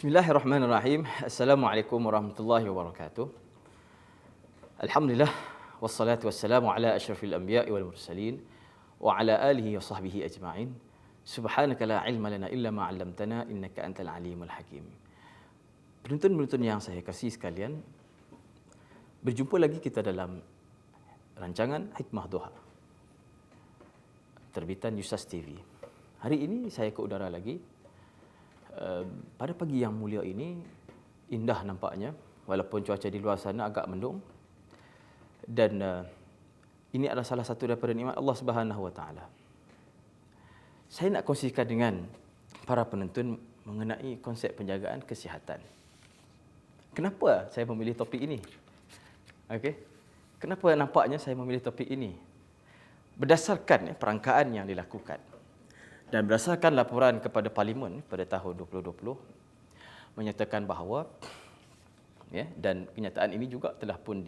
Bismillahirrahmanirrahim. Assalamualaikum warahmatullahi wabarakatuh. Alhamdulillah wassalatu wassalamu ala asyrafil anbiya'i wal mursalin wa ala alihi wa sahbihi ajma'in. Subhanaka la ilma lana illa ma 'allamtana innaka antal alimul hakim. Penonton-penonton yang saya kasih sekalian, berjumpa lagi kita dalam rancangan Hikmah Duha, terbitan Yusas TV. Hari ini saya ke udara lagi. Pada pagi yang mulia ini, indah nampaknya, walaupun cuaca di luar sana agak mendung. Dan ini adalah salah satu daripada nikmat Allah Subhanahu Wa Taala. Saya nak kongsikan dengan para penonton mengenai konsep penjagaan kesihatan. Kenapa saya memilih topik ini? Okey. Kenapa nampaknya saya memilih topik ini? Berdasarkan perangkaan yang dilakukan. Dan berdasarkan laporan kepada Parlimen pada tahun 2020 menyatakan bahawa dan kenyataan ini juga telah pun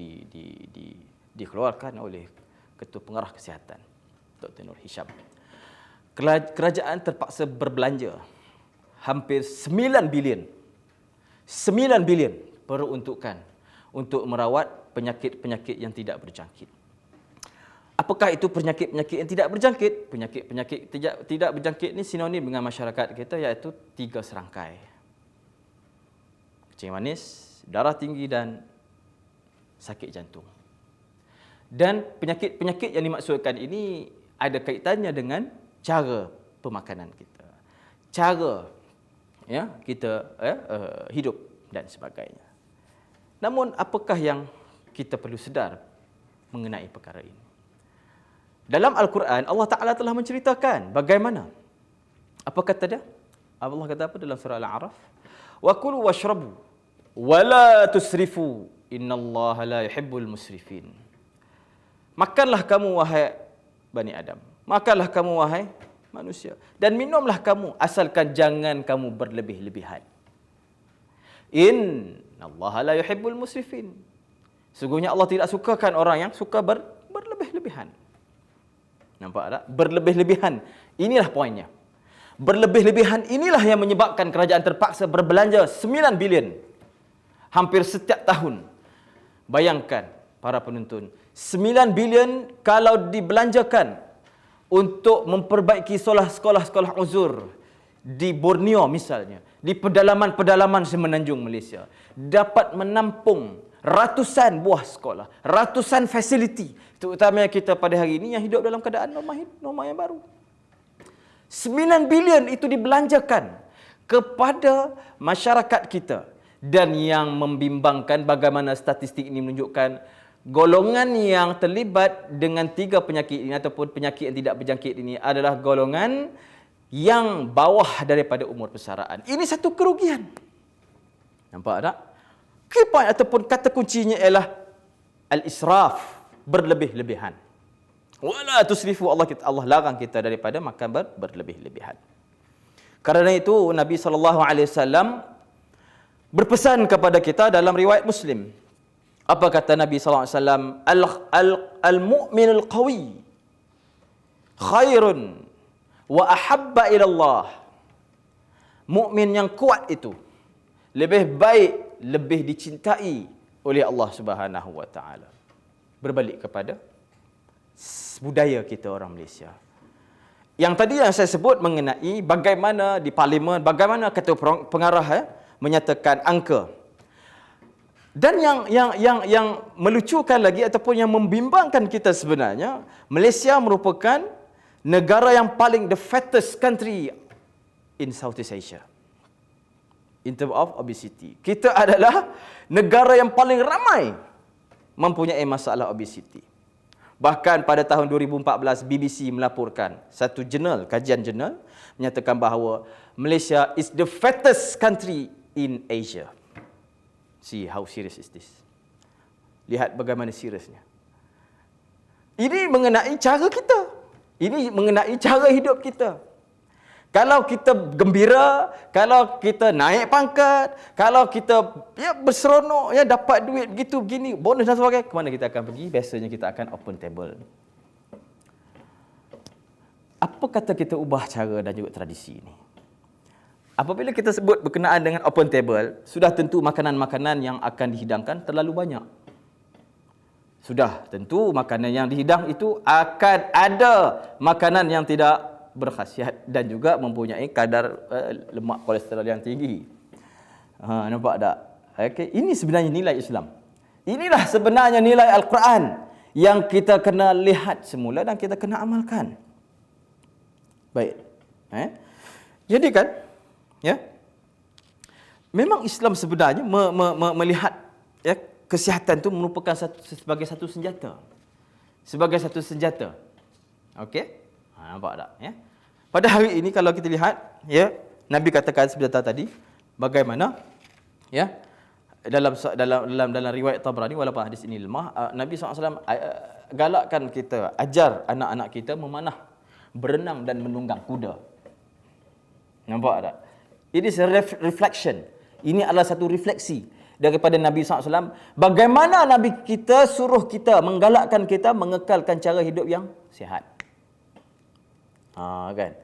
dikeluarkan oleh Ketua Pengarah Kesihatan Dr. Nur Hisham. Kerajaan terpaksa berbelanja hampir 9 bilion peruntukan untuk merawat penyakit-penyakit yang tidak berjangkit. Apakah itu penyakit-penyakit yang tidak berjangkit? Penyakit-penyakit tidak berjangkit ini sinonim dengan masyarakat kita, iaitu 3 serangkai. Kencing manis, darah tinggi dan sakit jantung. Dan penyakit-penyakit yang dimaksudkan ini ada kaitannya dengan cara pemakanan kita. Cara kita hidup dan sebagainya. Namun apakah yang kita perlu sedar mengenai perkara ini? Dalam Al-Quran, Allah Ta'ala telah menceritakan bagaimana. Apa kata dia? Allah kata apa dalam surah Al-A'raf? Wa kulu washrabu wa la tusrifu innallaha la yuhibbul musrifin. Makanlah kamu wahai Bani Adam. Makanlah kamu wahai manusia. Dan minumlah kamu asalkan jangan kamu berlebih-lebihan. Innallaha la yuhibbul musrifin. Sesungguhnya Allah tidak sukakan orang yang suka berlebih-lebihan. Nampak tak? Berlebih-lebihan. Inilah poinnya. Berlebih-lebihan inilah yang menyebabkan kerajaan terpaksa berbelanja 9 bilion. Hampir setiap tahun. Bayangkan para penonton. 9 bilion kalau dibelanjakan untuk memperbaiki sekolah-sekolah uzur di Borneo misalnya. Di pedalaman-pedalaman semenanjung Malaysia. Dapat menampung ratusan buah sekolah, ratusan fasiliti, terutamanya kita pada hari ini yang hidup dalam keadaan norma yang baru. 9 bilion itu dibelanjakan kepada masyarakat kita. Dan yang membimbangkan bagaimana statistik ini menunjukkan golongan yang terlibat dengan 3 penyakit ini ataupun penyakit yang tidak berjangkit ini adalah golongan yang bawah daripada umur persaraan. Ini satu kerugian. Nampak tak? Key point ataupun kata kuncinya ialah al-israf, berlebih-lebihan. Wala tusrifu, Allah larang kita daripada makan berlebih-lebihan. Karena itu Nabi SAW berpesan kepada kita dalam riwayat Muslim. Apa kata Nabi SAW? Al-mu'minul qawi khairun wa ahabba ilallah. Mukmin yang kuat itu lebih baik, lebih dicintai oleh Allah Subhanahu Wa Taala. Berbalik kepada budaya kita orang Malaysia. Yang tadi yang saya sebut mengenai bagaimana di Parlimen, bagaimana Ketua Pengarah menyatakan angka. Dan yang melucukan lagi ataupun yang membimbangkan kita sebenarnya, Malaysia merupakan negara yang paling the fattest country in Southeast Asia. In terms of obesity. Kita adalah negara yang paling ramai mempunyai masalah obesity. Bahkan pada tahun 2014, BBC melaporkan satu kajian jurnal menyatakan bahawa Malaysia is the fattest country in Asia. See how serious is this. Lihat bagaimana seriusnya. Ini mengenai cara kita. Ini mengenai cara hidup kita. Kalau kita gembira, kalau kita naik pangkat, kalau kita berseronok, dapat duit begitu begini, bonus dan sebagainya, ke mana kita akan pergi? Biasanya kita akan open table. Apa kata kita ubah cara dan juga tradisi ini? Apabila kita sebut berkenaan dengan open table, sudah tentu makanan-makanan yang akan dihidangkan terlalu banyak. Sudah tentu makanan yang dihidang itu akan ada makanan yang tidak berkhasiat dan juga mempunyai kadar lemak kolesterol yang tinggi. Nampak tak? Okay. Ini sebenarnya nilai Islam. Inilah sebenarnya nilai Al-Quran yang kita kena lihat semula dan kita kena amalkan. Baik. Jadi kan, ya, memang Islam sebenarnya melihat ya, kesihatan itu merupakan sebagai satu senjata. Sebagai satu senjata. Okey? Nampak tak? Ya? Pada hari ini kalau kita lihat, ya, Nabi katakan sebentar tadi, bagaimana ya, dalam riwayat Tabrani, walaupun hadis ini lemah, Nabi SAW galakkan kita, ajar anak-anak kita memanah, berenang dan menunggang kuda. Nampak tak? It is a reflection. Ini adalah satu refleksi daripada Nabi SAW. Bagaimana Nabi kita suruh kita, menggalakkan kita mengekalkan cara hidup yang sihat. Kan?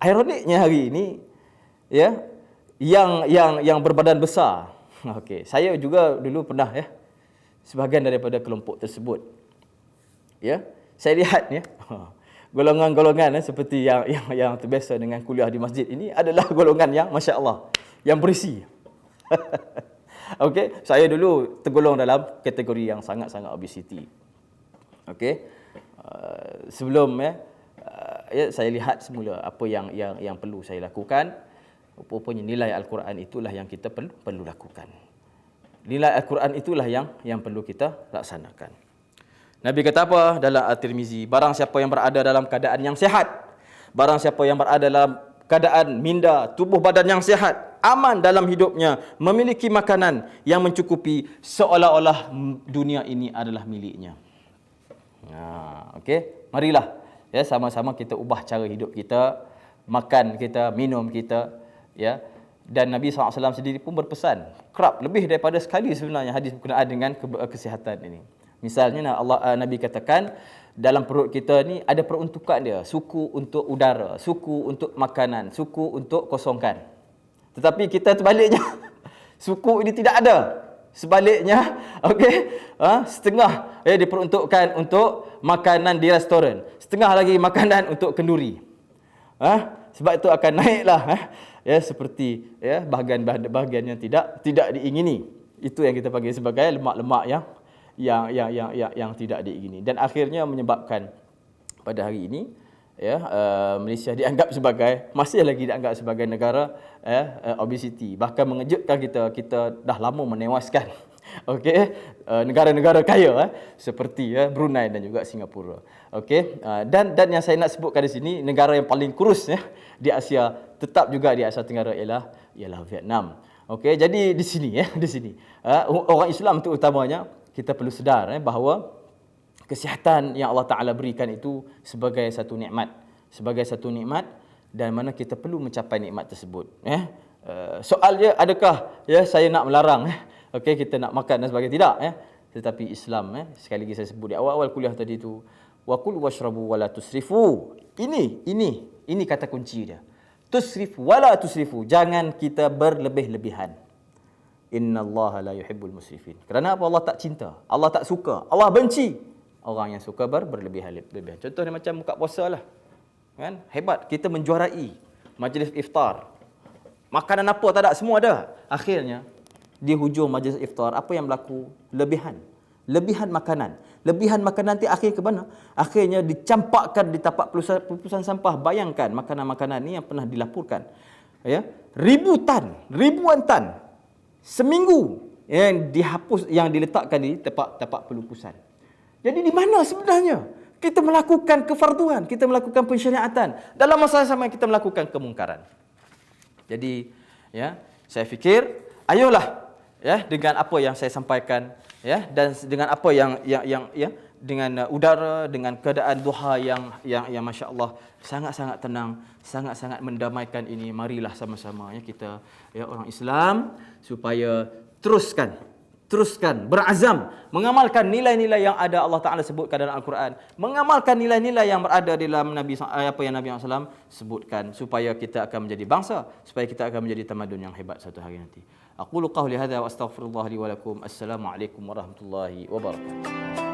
Ironiknya hari ini, ya, yang berbadan besar. Okey, saya juga dulu pernah, ya, sebahagian daripada kelompok tersebut. Ya, saya lihat, ya, golongan-golongan seperti yang terbiasa dengan kuliah di masjid ini adalah golongan yang masya-Allah, yang berisi. Okey, saya dulu tergolong dalam kategori yang sangat-sangat obesity. Okey. Sebelum saya lihat semula apa yang perlu saya lakukan. Rupanya nilai Al-Quran itulah yang kita perlu lakukan. Nilai Al-Quran itulah yang perlu kita laksanakan. Nabi kata apa dalam At-Tirmizi? Barang siapa yang berada dalam keadaan yang sihat, barang siapa yang berada dalam keadaan minda, tubuh badan yang sihat, aman dalam hidupnya, memiliki makanan yang mencukupi, seolah-olah dunia ini adalah miliknya. Okey, marilah, ya, sama-sama kita ubah cara hidup kita, makan kita, minum kita, ya. Dan Nabi SAW sendiri pun berpesan kerap lebih daripada sekali sebenarnya hadis berkenaan dengan kesihatan ini. Misalnya Nabi katakan dalam perut kita ni ada peruntukan dia, suku untuk udara, suku untuk makanan, suku untuk kosongkan. Tetapi kita terbaliknya, suku ini tidak ada. Sebaliknya, okey, setengah diperuntukkan untuk makanan di restoran, setengah lagi makanan untuk kenduri. Sebab itu akan naiklah, ya, seperti, ya, bahagian yang tidak diingini. Itu yang kita panggil sebagai lemak-lemak yang tidak diingini, dan akhirnya menyebabkan pada hari ini, ya, Malaysia masih lagi dianggap sebagai negara obesity. Bahkan mengejutkan kita dah lama menewaskan okey, negara-negara kaya seperti Brunei dan juga Singapura. Okey, dan yang saya nak sebutkan di sini, negara yang paling kurus, ya, di Asia, tetap juga di Asia Tenggara ialah Vietnam. Okey, jadi di sini, orang Islam terutamanya kita perlu sedar bahawa kesihatan yang Allah Ta'ala berikan itu sebagai satu nikmat. Sebagai satu nikmat, dan mana kita perlu mencapai nikmat tersebut. Soalnya, adakah, ya, saya nak melarang kita nak makan dan sebagainya? Tidak. Tetapi Islam, sekali lagi saya sebut di awal-awal kuliah tadi itu, wa kulu washrabu wa la tusrifu. Ini kata kunci dia. Tusrif wa la tusrifu. Jangan kita berlebih-lebihan. Innallaha la yuhibbul musrifin. Kerana apa? Allah tak cinta, Allah tak suka, Allah benci orang yang suka berlebihan. Contohnya macam buka puasa lah, kan? Hebat, kita menjuarai majlis iftar. Makanan apa tak ada, semua ada. Akhirnya di hujung majlis iftar, apa yang berlaku? Lebihan makanan. Lebihan makanan nanti akhir ke mana? Akhirnya dicampakkan di tapak pelupusan sampah. Bayangkan makanan-makanan ni yang pernah dilaporkan, ya, ribuan tan seminggu yang dihapus, yang diletakkan di tapak pelupusan. Jadi di mana sebenarnya kita melakukan kefarduan, kita melakukan pensyariatan, dalam masa sama kita melakukan kemungkaran. Jadi, ya, saya fikir ayolah, ya, dengan apa yang saya sampaikan, ya, dan dengan apa yang dengan udara, dengan keadaan duha yang masya-Allah sangat-sangat tenang, sangat-sangat mendamaikan ini, marilah sama-sama, ya, kita, ya, orang Islam, supaya teruskan teruskan, berazam mengamalkan nilai-nilai yang ada Allah Taala sebutkan dalam Al-Quran, mengamalkan nilai-nilai yang berada di dalam Nabi apa yang Nabi SAW sebutkan, supaya kita akan menjadi bangsa, supaya kita akan menjadi tamadun yang hebat suatu hari nanti. Aqulu qawli hadza wa astaghfirullah li wa lakum. Assalamualaikum warahmatullahi wabarakatuh.